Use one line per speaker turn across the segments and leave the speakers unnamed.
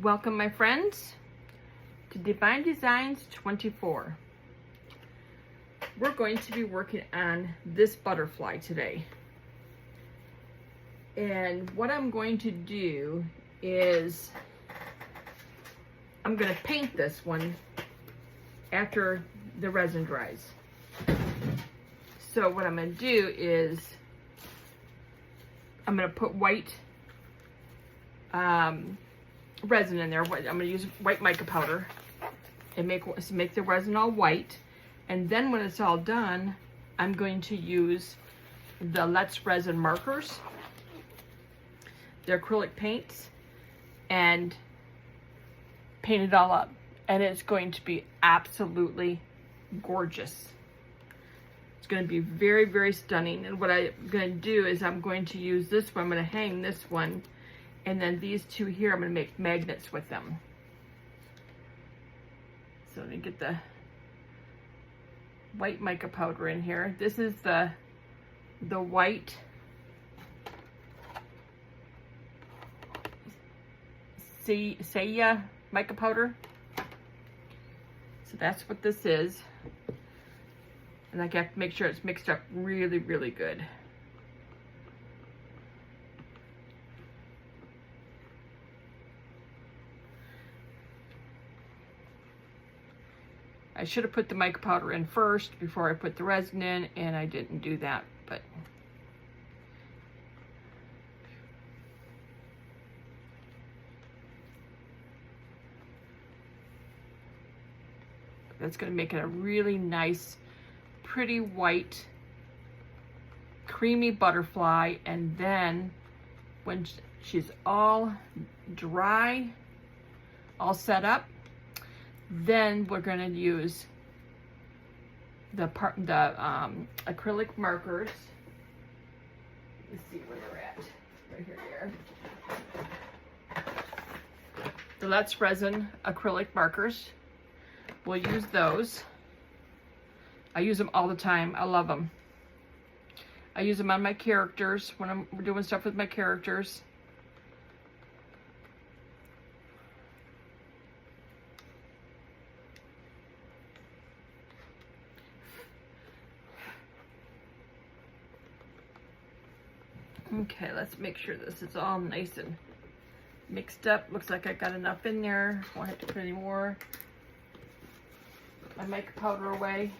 Welcome, my friends, to Divine Designs 24. We're going to be working on this butterfly today. And what I'm going to do is I'm going to paint this one after the resin dries. So what I'm going to do is I'm going to put white resin in there. I'm going to use white mica powder and make the resin all white. And then when it's all done, I'm going to use the Let's Resin markers, the acrylic paints, and paint it all up. And it's going to be absolutely gorgeous. It's going to be very, very stunning. And what I'm going to do is I'm going to use this one. I'm going to hang this one. And then these two here, I'm going to make magnets with them. So let me get the white mica powder in here. This is the white Saya mica powder. So that's what this is. And I have to make sure it's mixed up really, really good. I should have put the mica powder in first before I put the resin in, and I didn't do that, but that's going to make it a really nice, pretty white, creamy butterfly. And then when she's all dry, all set up, then we're going to use the acrylic markers. Let's see where they're at. Right here, the Let's Resin acrylic markers. We'll use those. I use them all the time. I love them. I use them on my characters when I'm doing stuff with my characters. Okay, let's make sure this is all nice and mixed up. Looks like I got enough in there. Won't have to put any more. My mica powder away.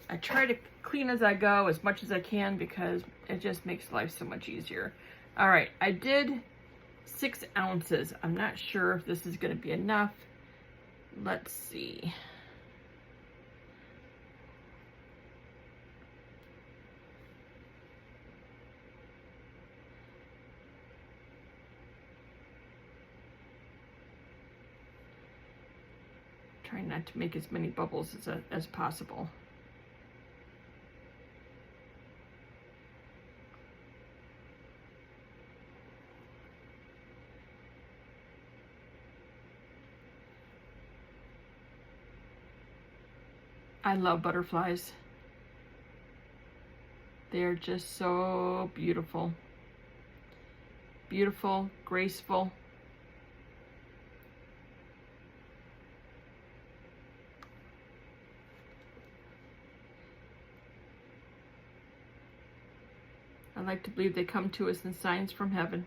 I try to clean as I go as much as I can because it just makes life so much easier. All right, I did 6 ounces. I'm not sure if this is going to be enough. Let's see. Trying not to make as many bubbles as possible. I love butterflies. They're just so beautiful. Beautiful, graceful. I like to believe they come to us in signs from heaven.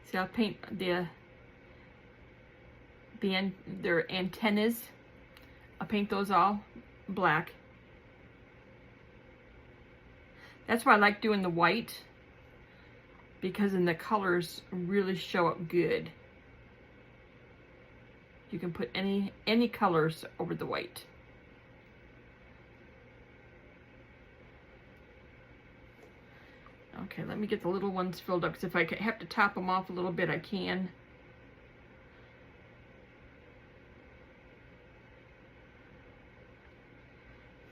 See, I'll paint their antennas. I'll paint those all black. That's why I like doing the white, because then the colors really show up good. You can put any colors over the white. Okay, let me get the little ones filled up, because if I have to top them off a little bit, I can.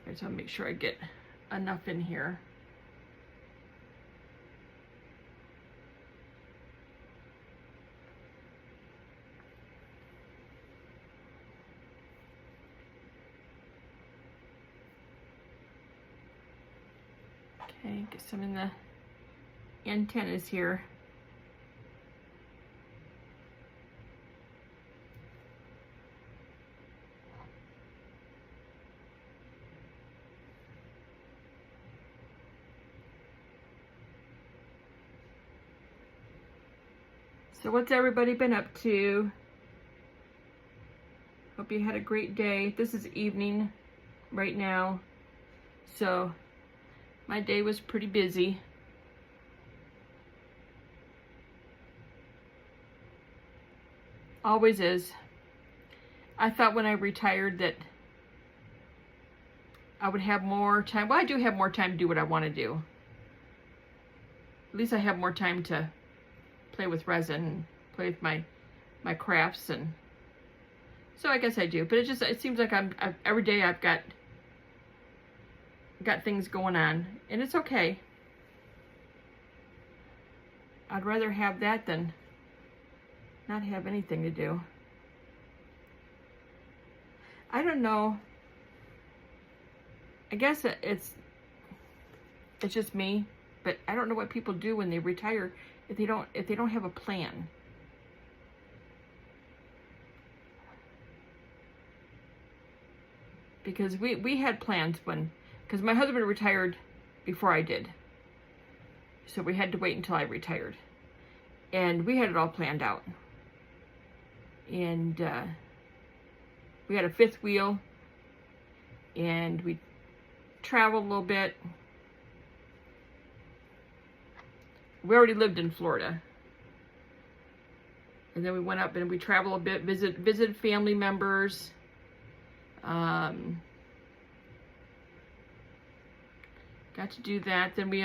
Okay, so I'll make sure I get enough in here. Get some in the antennas here. So what's everybody been up to? Hope you had a great day. This is evening right now. So my day was pretty busy. Always is. I thought when I retired that I would have more time. Well, I do have more time to do what I want to do. At least I have more time to play with resin and play with my crafts, and so I guess I do. But it seems like every day I've got things going on, and it's okay. I'd rather have that than not have anything to do. I don't know. I guess it's just me, but I don't know what people do when they retire if they don't have a plan. Because we had plans because my husband retired before I did. So we had to wait until I retired. And we had it all planned out. And we had a fifth wheel, and we traveled a little bit. We already lived in Florida. And then we went up and we traveled a bit, visited family members. Got to do that. Then we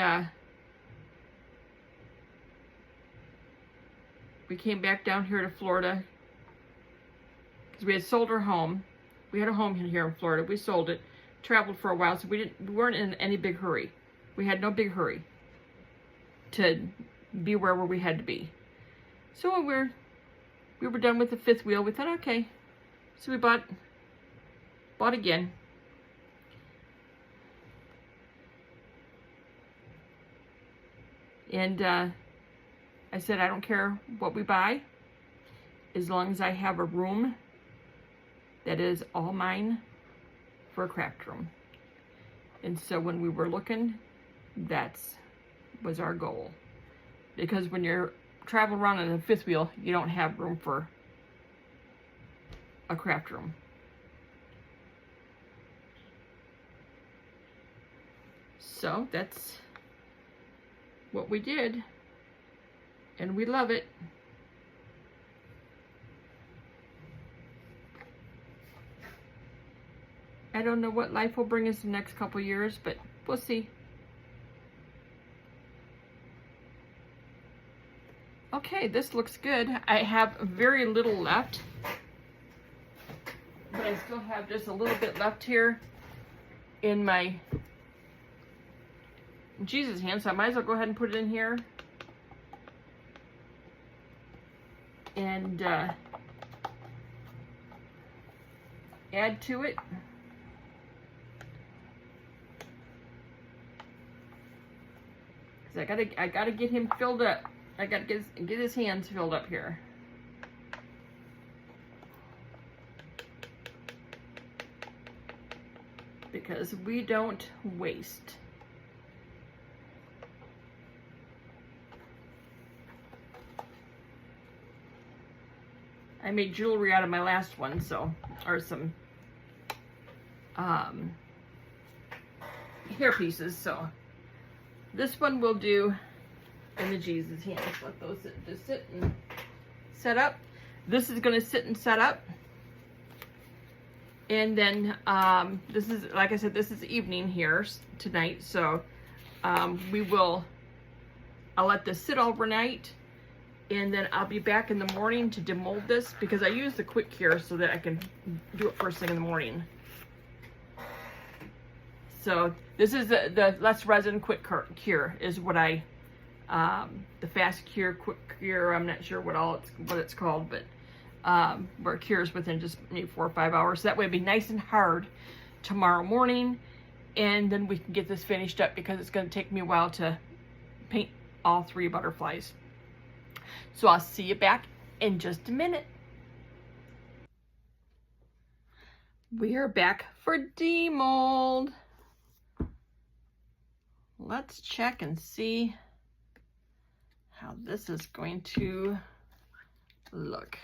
came back down here to Florida because we had sold our home. We had a home here in Florida. We sold it, traveled for a while, so we weren't in any big hurry. We had no big hurry to be wherever we had to be. So when we were done with the fifth wheel, we thought, okay. So we bought again. And I said, I don't care what we buy, as long as I have a room that is all mine for a craft room. And so when we were looking, that was our goal. Because when you're traveling around in a fifth wheel, you don't have room for a craft room. So that's what we did, and we love it. I don't know what life will bring us the next couple years, but we'll see. Okay, this looks good. I have very little left, but I still have just a little bit left here in my Jesus hand, so I might as well go ahead and put it in here. And add to it. Because I gotta get him filled up. I gotta get his hands filled up here. Because we don't waste. I made jewelry out of my last one, so, or some hair pieces, so this one we'll do in the Jesus hands. Let those just sit and set up. This is going to sit and set up. And then this is, like I said, this is evening here tonight, so I'll let this sit overnight, and then I'll be back in the morning to demold this, because I use the quick cure so that I can do it first thing in the morning. So this is the less resin quick cure is what I, the fast cure, quick cure, I'm not sure what it's called, but where it cures within just maybe 4 or 5 hours. So that way it'd be nice and hard tomorrow morning, and then we can get this finished up because it's going to take me a while to paint all 3 butterflies. So I'll see you back in just a minute. We are back for demold. Let's check and see how this is going to look.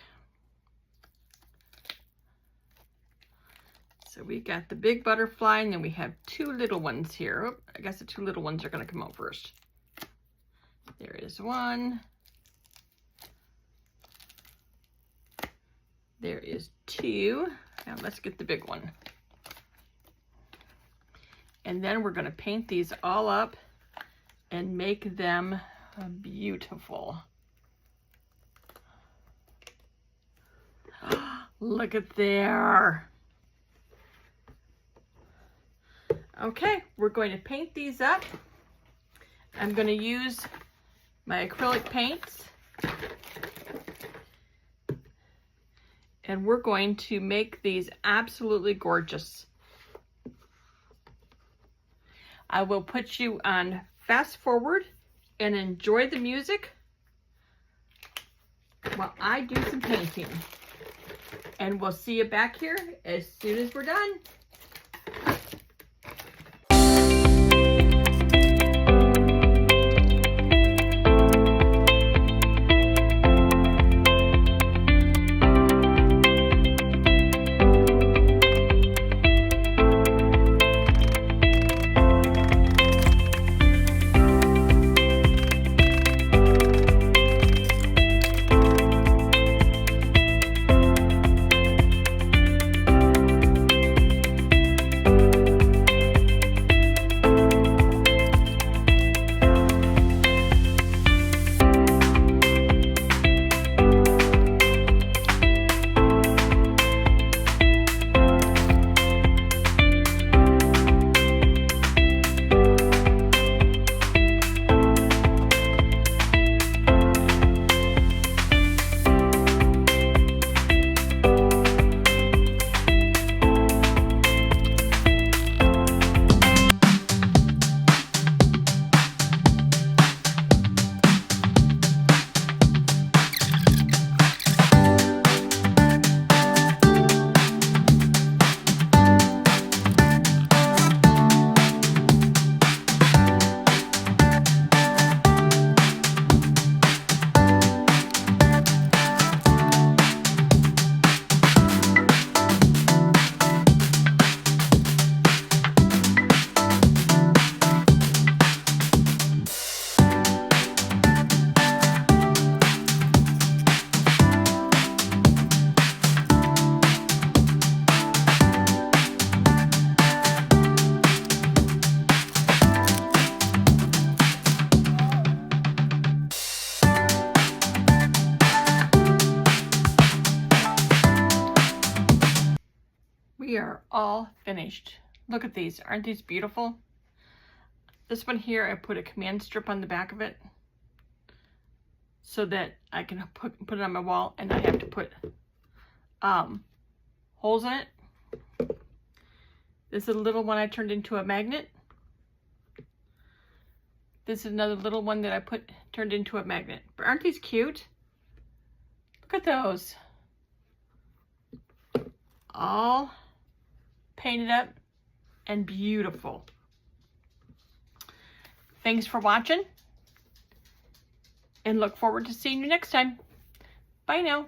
So we got the big butterfly, and then we have 2 little ones here. Oh, I guess the 2 little ones are going to come out first. There is one. There is 2. Now let's get the big one. And then we're going to paint these all up and make them beautiful. Look at there. Okay, we're going to paint these up. I'm going to use my acrylic paints. And we're going to make these absolutely gorgeous. I will put you on fast forward and enjoy the music while I do some painting. And we'll see you back here as soon as we're done. We are all finished. Look at these. Aren't these beautiful? This one here, I put a command strip on the back of it so that I can put it on my wall and I have to put holes in it. This is a little one I turned into a magnet. This is another little one that I turned into a magnet. But aren't these cute? Look at those. All painted up and beautiful. Thanks for watching and look forward to seeing you next time. Bye now.